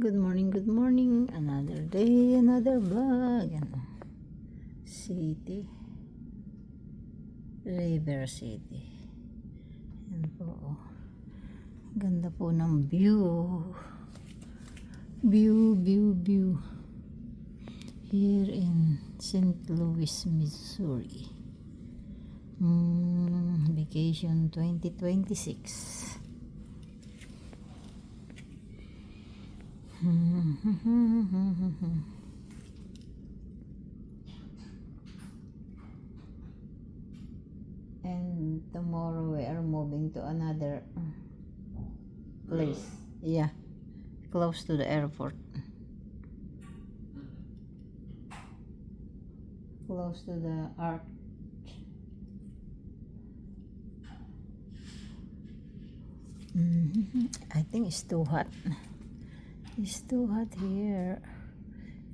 Good morning. Another day, another vlog. City. River City. Yan po. Oh. Ganda po ng view. View. Here in St. Louis, Missouri. Vacation 2026. And tomorrow we are moving to another place. Yeah, close to the airport. Close to the arch. I think it's too hot. It's too hot here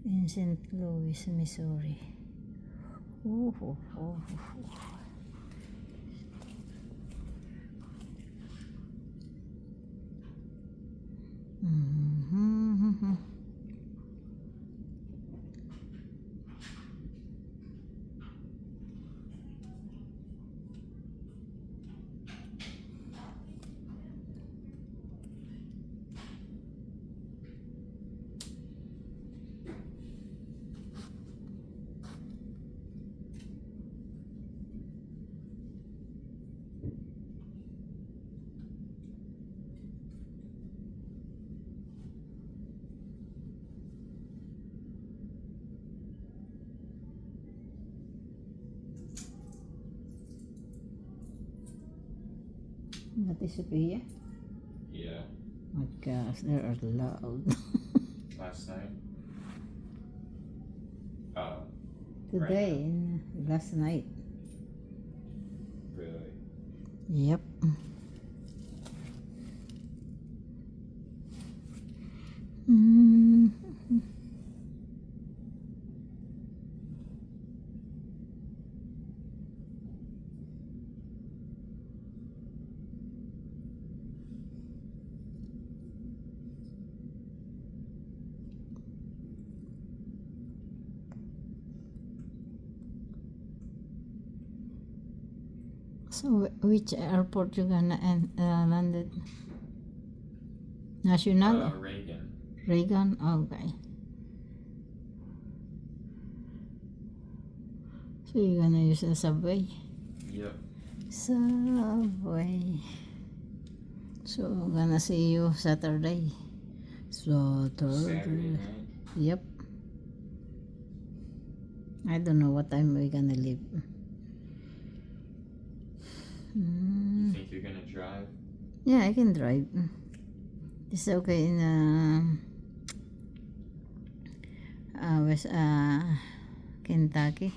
in St. Louis, Missouri. That is Sophia? Yeah. Oh my gosh, they are loud. Last night? Today, right last night. Really? Yep. So, which airport you gonna landed? National? Reagan. Reagan? Okay. So, you're gonna use the subway? Yep. Subway. So, gonna see you Saturday. Saturday night? Yep. I don't know what time we're gonna leave. You think you're gonna drive? Yeah, I can drive. It's okay in West Kentucky.